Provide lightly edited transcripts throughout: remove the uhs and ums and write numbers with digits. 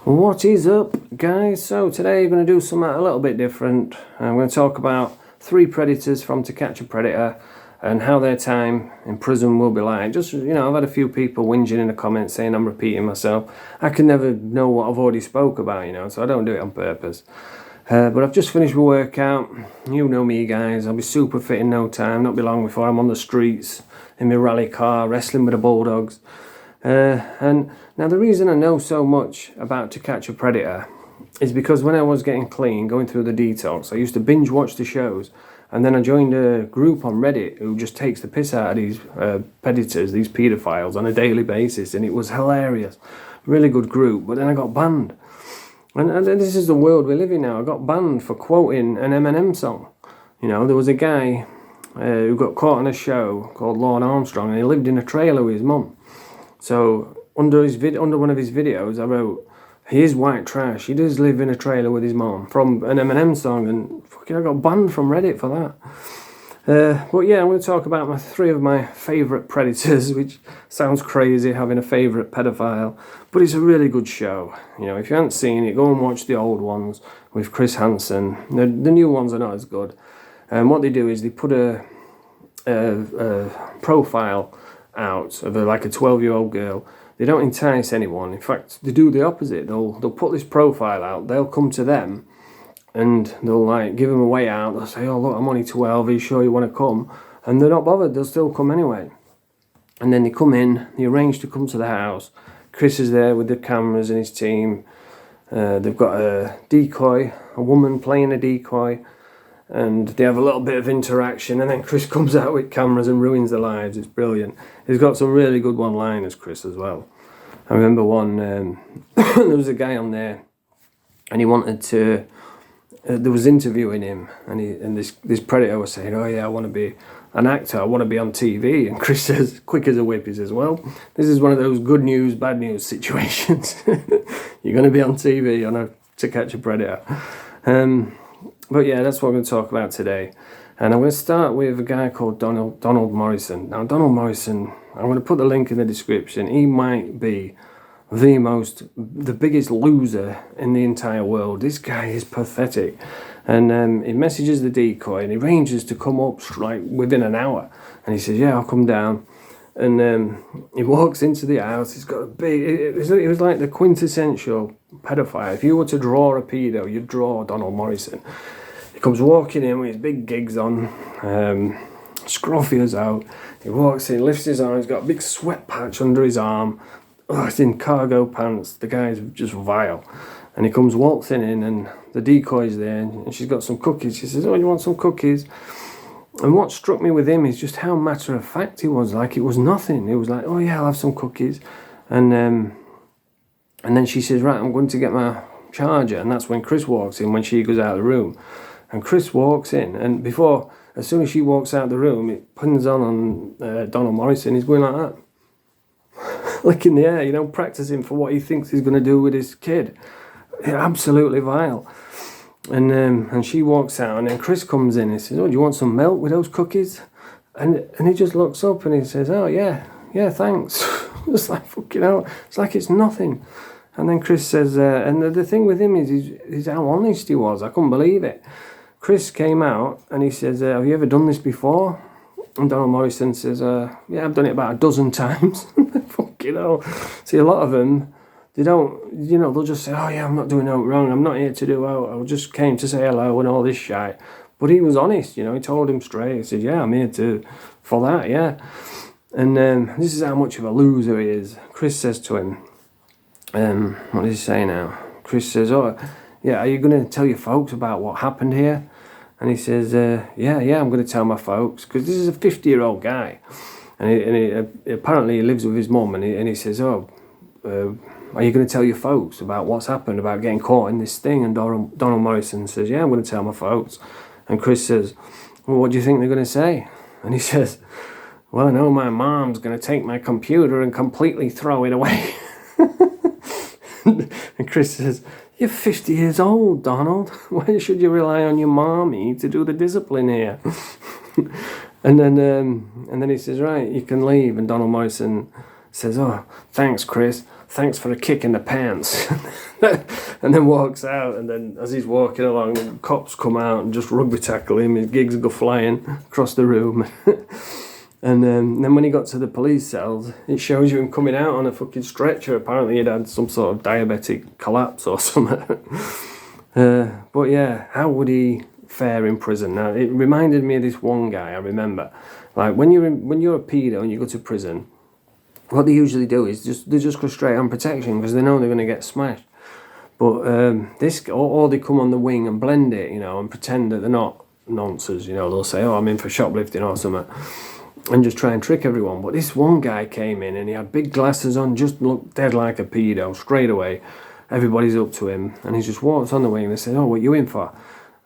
What is up, guys? So today we're going to do something a little bit different. I'm going to talk about 3 predators from To Catch a Predator and how their time in prison will be like. Just, I've had a few people whinging in the comments saying I'm repeating myself. I can never know what I've already spoke about, so I don't do it on purpose. But I've just finished my workout. You know me, guys. I'll be super fit in no time. Not be long before I'm on the streets in my rally car wrestling with the Bulldogs. And now the reason I know so much about To Catch a Predator is because when I was getting clean, going through the detox, I used to binge watch the shows, and then I joined a group on Reddit who just takes the piss out of these predators, these paedophiles, on a daily basis, and it was hilarious. Really good group, but then I got banned. And this is the world we live in now. I got banned for quoting an Eminem song. There was a guy who got caught on a show called Lord Armstrong, and he lived in a trailer with his mum. So under one of his videos, I wrote, "He is white trash. He does live in a trailer with his mom," from an Eminem song, and fucking I got banned from Reddit for that. But yeah, I'm going to talk about 3 of my favourite predators, which sounds crazy having a favourite pedophile, but it's a really good show. If you haven't seen it, go and watch the old ones with Chris Hansen. The new ones are not as good. And what they do is they put a profile out of like a 12-year-old girl. They don't entice anyone. In fact, they do the opposite. They'll put this profile out. They'll come to them and they'll give them a way out. They'll say, "Oh look, I'm only 12. Are you sure you want to come?" And they're not bothered. They'll still come anyway. And then they come in. They arrange to come to the house. Chris is there with the cameras and his team. They've got a decoy, a woman playing a decoy. And they have a little bit of interaction, and then Chris comes out with cameras and ruins their lives. It's brilliant. He's got some really good one-liners, Chris, as well. I remember one, there was a guy on there, and he wanted to, there was interviewing him, and this predator was saying, "Oh yeah, I want to be an actor, I want to be on TV," and Chris says, quick as a whip, he says, "Well, this is one of those good news, bad news situations." You're going to be on TV on To Catch a Predator. But yeah, that's what I'm going to talk about today. And I'm going to start with a guy called Donald Morrison. Now, Donald Morrison, I'm going to put the link in the description. He might be the biggest loser in the entire world. This guy is pathetic. And he messages the decoy and he arranges to come up within an hour. And he says, "Yeah, I'll come down." And he walks into the house. He's got a big... It was like the quintessential pedophile. If you were to draw a pedo, you'd draw Donald Morrison. He comes walking in with his big gigs on, scruffy as out. He walks in, lifts his arm. He's got a big sweat patch under his arm. Oh, it's in cargo pants. The guy's just vile. And he comes waltzing in, and the decoy's there, and she's got some cookies. She says, "Oh, you want some cookies?" And what struck me with him is just how matter of fact he was. Like it was nothing. He was like, "Oh yeah, I'll have some cookies." And then she says, "Right, I'm going to get my charger." And that's when Chris walks in, when she goes out of the room. And Chris walks in, and as soon as she walks out of the room, it pins on Donald Morrison. He's going like that. Licking the air, practicing for what he thinks he's going to do with his kid. Absolutely vile. And she walks out, and then Chris comes in and says, "Oh, do you want some milk with those cookies?" And he just looks up and he says, "Oh yeah, thanks." It's like, fucking hell, it's like it's nothing. And then Chris says, and the thing with him is how honest he was. I couldn't believe it. Chris came out and he says, "Have you ever done this before?" And Donald Morrison says, "Yeah, I've done it about a dozen times." Fucking hell. See, a lot of them, they don't, they'll just say, "Oh yeah, I'm not doing no wrong. I'm not here to do, I just came to say hello," and all this shit. But he was honest, he told him straight. He said, "Yeah, I'm here for that, yeah." And this is how much of a loser he is. Chris says to him, what does he say now? Chris says, "Oh, yeah, are you going to tell your folks about what happened here?" And he says, yeah, I'm going to tell my folks, because this is a 50-year-old guy. And he apparently he lives with his mum, and he says, "Oh, are you going to tell your folks about what's happened, about getting caught in this thing?" And Donald Morrison says, "Yeah, I'm going to tell my folks." And Chris says, "Well, what do you think they're going to say?" And he says, "Well, I know my mom's going to take my computer and completely throw it away." And Chris says, "You're 50 years old, Donald. Why should you rely on your mommy to do the discipline here?" And then he says, "Right, you can leave." And Donald Morrison says, "Oh, thanks, Chris. thanks for a kick in the pants. And then walks out, and then as he's walking along, the cops come out and just rugby tackle him. His gigs go flying across the room. And then when he got to the police cells, it shows you him coming out on a fucking stretcher. Apparently he'd had some sort of diabetic collapse or something. But yeah, how would he fare in prison? Now, it reminded me of this one guy, I remember. Like, when you're a pedo and you go to prison, what they usually do is they just go straight on protection because they know they're going to get smashed. But or they come on the wing and blend it, and pretend that they're not nonsense. They'll say, oh, I'm in for shoplifting or something, and just try and trick everyone. But this one guy came in and he had big glasses on, just looked dead like a pedo straight away. Everybody's up to him, and he just walks on the wing and they said, oh, what are you in for?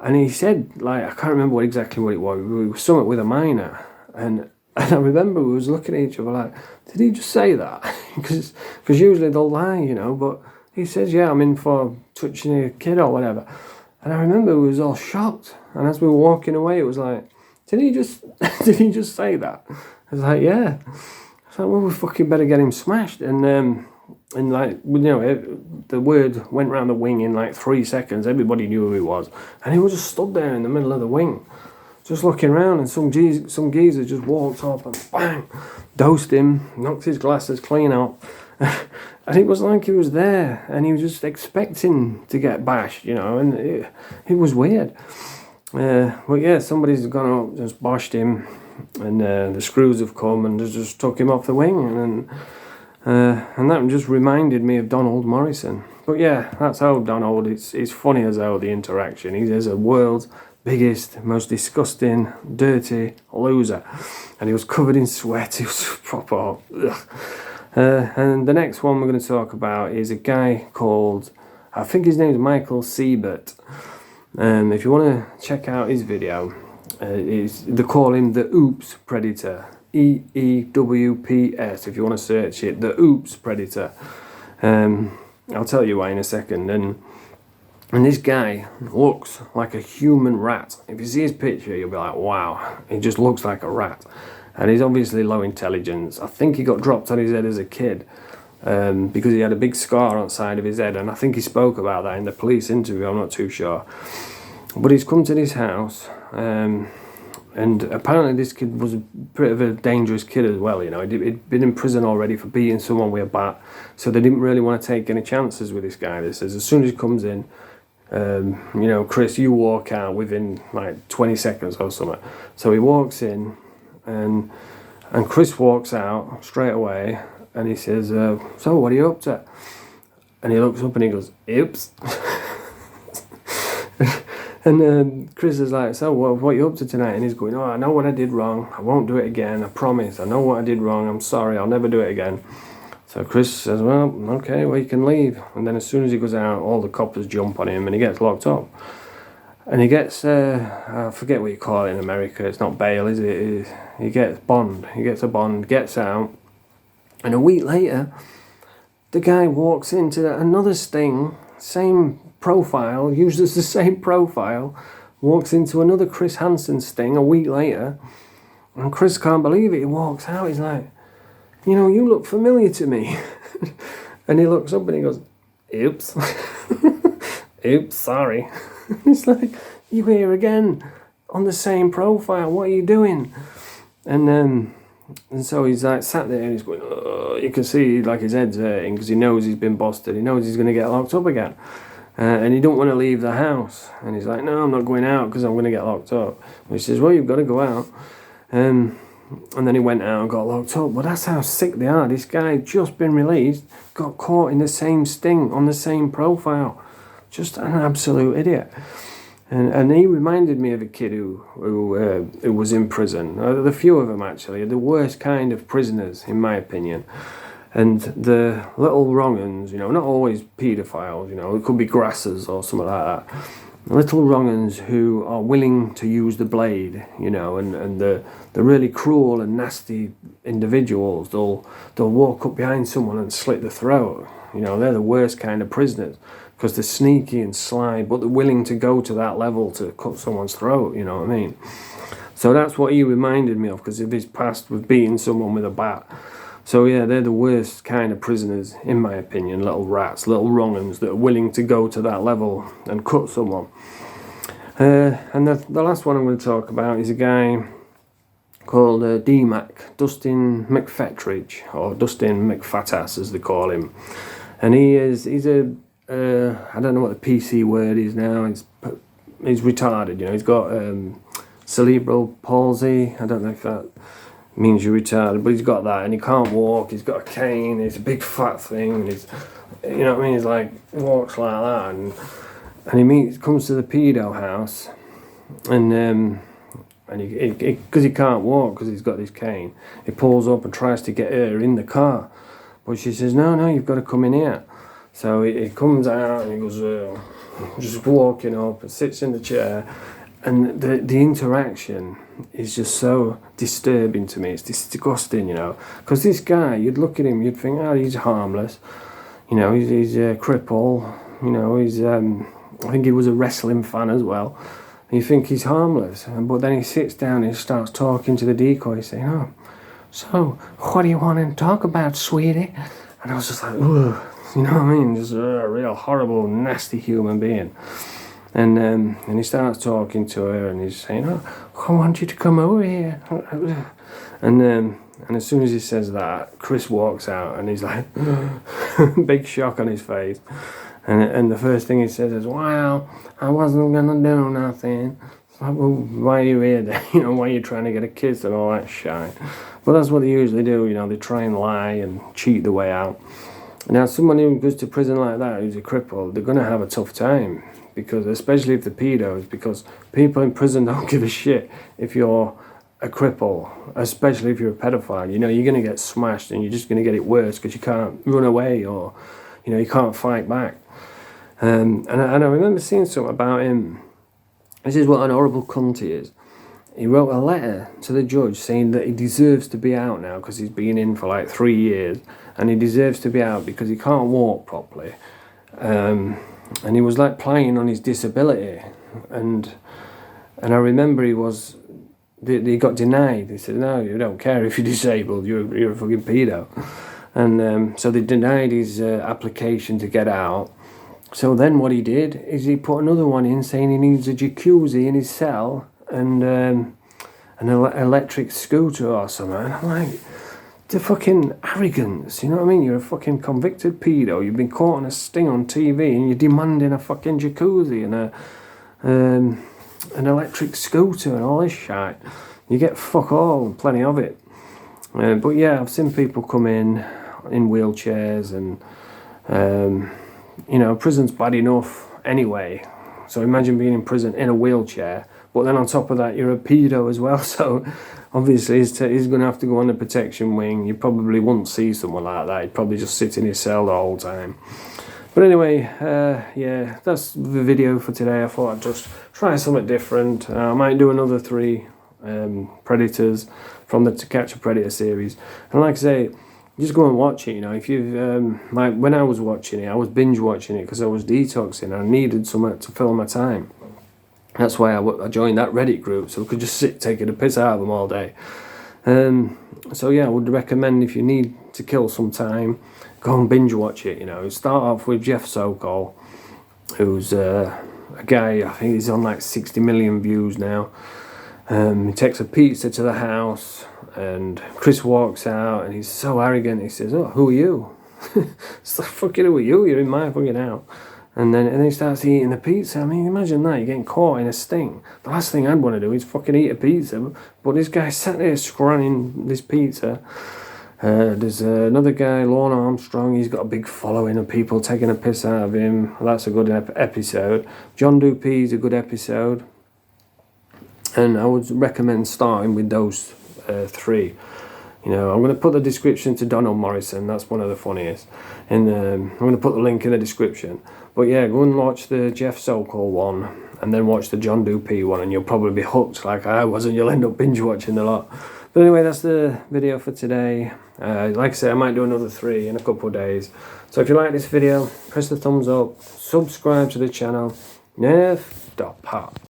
And he said, like, I can't remember exactly what it was. We were something with a minor, and I remember we was looking at each other like, did he just say that? Because usually they'll lie, but he says, yeah, I'm in for touching a kid or whatever. And I remember we was all shocked, and as we were walking away, it was like, did he just say that? I was like, yeah. I was like, well, we fucking better get him smashed. And like, the word went round the wing in like 3 seconds. Everybody knew who he was. And he was just stood there in the middle of the wing, just looking around, and some geezer just walked up and bang, dosed him, knocked his glasses clean out. And it was like he was there, and he was just expecting to get bashed, and it was weird. But yeah, somebody's gone up, just bashed him, and the screws have come and just took him off the wing, and that just reminded me of Donald Morrison. But yeah, that's how Donald, it's funny as hell, the interaction. He is a world's biggest, most disgusting, dirty loser, and he was covered in sweat. He was proper. Ugh. And the next one we're going to talk about is a guy called, I think his name is Michael Siebert. If you want to check out his video, they call him the Oops Predator. EEWPS, if you want to search it, the Oops Predator. I'll tell you why in a second. And this guy looks like a human rat. If you see his picture, you'll be like, wow, he just looks like a rat. And he's obviously low intelligence. I think he got dropped on his head as a kid because he had a big scar on the side of his head. And I think he spoke about that in the police interview, I'm not too sure. But he's come to this house, and apparently this kid was a bit of a dangerous kid as well. He'd been in prison already for beating someone with a bat. So they didn't really want to take any chances with this guy. They says, as soon as he comes in, Chris, you walk out within like 20 seconds or something. So he walks in, and Chris walks out straight away, and he says, so what are you up to? And he looks up and he goes, oops. And Chris is like, so what are you up to tonight? And he's going, oh, I know what I did wrong. I won't do it again. I promise. I know what I did wrong. I'm sorry. I'll never do it again. So Chris says, well, okay, well, you can leave. And then as soon as he goes out, all the coppers jump on him and he gets locked up. And he gets, I forget what you call it in America. It's not bail, is it? He gets bond. He gets a bond, gets out. And a week later, the guy walks into another sting, same profile, uses the same profile, walks into another Chris Hansen sting a week later, and Chris can't believe it. He walks out, he's like, you look familiar to me. And he looks up and he goes, oops. Oops, sorry. It's like, you here again on the same profile, what are you doing? And so he's like sat there and he's going, you can see like his head's hurting because he knows he's been busted. He knows he's going to get locked up again. And he don't want to leave the house. And he's like, no, I'm not going out because I'm going to get locked up. And he says, well, you've got to go out. And then he went out and got locked up. But that's how sick they are. This guy just been released, got caught in the same sting on the same profile. Just an absolute idiot. And he reminded me of a kid who was in prison. The few of them actually, the worst kind of prisoners in my opinion. And the little wrong-uns, not always paedophiles, it could be grassers or something like that. Little wrong-uns who are willing to use the blade, and the really cruel and nasty individuals, they'll walk up behind someone and slit the throat. They're the worst kind of prisoners because they're sneaky and sly, but they're willing to go to that level to cut someone's throat, you know what I mean? So that's what he reminded me of because of his past with beating someone with a bat. So yeah, they're the worst kind of prisoners, in my opinion. Little rats, little wrong-uns that are willing to go to that level and cut someone. And the last one I'm going to talk about is a guy called Dustin Mcfatridge, or Dustin Mcfatass as they call him. And he's a I don't know what the PC word is now. He's retarded, you know. He's got cerebral palsy. I don't know if that means you're retarded, but he's got that, and he can't walk. He's got a cane. It's a big fat thing, and he's, you know what I mean. He's like walks like that, and he comes to the pedo house, and he because he can't walk because he's got this cane, he pulls up and tries to get her in the car, but she says no, you've got to come in here. So he comes out and he goes just walking up and sits in the chair, and the interaction is just so disturbing to me. It's disgusting, you know, because this guy, you'd look at him, you'd think, oh, he's harmless, you know, he's a cripple, you know, I think he was a wrestling fan as well. And you think he's harmless, but then he sits down and starts talking to the decoy, saying, oh, so what do you want to talk about, sweetie? And I was just like, ugh, you know what I mean? Just a real horrible, nasty human being. And he starts talking to her, and he's saying, oh, I want you to come over here. And as soon as he says that, Chris walks out, and he's like, big shock on his face. And the first thing he says is, well, I wasn't going to do nothing. It's like, well, why are you here then? You know, why are you trying to get a kiss and all that shit? But that's what they usually do, you know, they try and lie and cheat the way out. Now, someone who goes to prison like that, who's a cripple, they're going to have a tough time, because especially if they're pedos, because people in prison don't give a shit if you're a cripple, especially if you're a pedophile. You know, you're going to get smashed, and you're just going to get it worse because you can't run away, or, you know, you can't fight back. And I remember seeing something about him. This is what an horrible cunt he is. He wrote a letter to the judge saying that he deserves to be out now because he's been in for like 3 years, and he deserves to be out because he can't walk properly. And he was like playing on his disability. And I remember he got denied. They said, no, you don't care if you're disabled, you're a fucking pedo. And so they denied his application to get out. So then what he did is he put another one in saying he needs a jacuzzi in his cell and an electric scooter or something. And I'm like, the fucking arrogance, you know what I mean? You're a fucking convicted pedo, you've been caught on a sting on TV, and you're demanding a fucking jacuzzi and an electric scooter and all this shit. You get fuck all, and plenty of it. But yeah, I've seen people come in wheelchairs, and you know, prison's bad enough anyway. So imagine being in prison in a wheelchair, but then on top of that, you're a pedo as well. So obviously he's going to have to go on the protection wing. You probably wouldn't see someone like that. He'd probably just sit in his cell the whole time. But anyway, yeah, that's the video for today. I thought I'd just try something different. I might do another 3 Predators from the To Catch a Predator series. And like I say, just go and watch it, you know. If you've, like when I was watching it, I was binge watching it because I was detoxing and I needed something to fill my time. That's why I joined that Reddit group, so I could just sit taking a piss out of them all day. So yeah, I would recommend, if you need to kill some time, go and binge watch it, you know. Start off with Jeff Sokol, who's a guy, I think he's on like 60 million views now. He takes a pizza to the house, and Chris walks out, and he's so arrogant. He says, "Oh, who are you?" It's like, fucking who are you? You're in my fucking house. And then he starts eating the pizza. I mean, imagine that, you're getting caught in a sting. The last thing I'd want to do is fucking eat a pizza. But this guy sat there scranning this pizza. There's another guy, Lorne Armstrong. He's got a big following of people taking a piss out of him. That's a good episode. John Dupee's a good episode. And I would recommend starting with those 3. You know, I'm going to put the description to Donald Morrison. That's one of the funniest. And I'm going to put the link in the description. But yeah, go and watch the Jeff Sokol one, and then watch the John Dupee one, and you'll probably be hooked like I was, and you'll end up binge watching a lot. But anyway, that's the video for today. Like I said, I might do another 3 in a couple of days. So if you like this video, press the thumbs up, subscribe to the channel. Nerf.pop.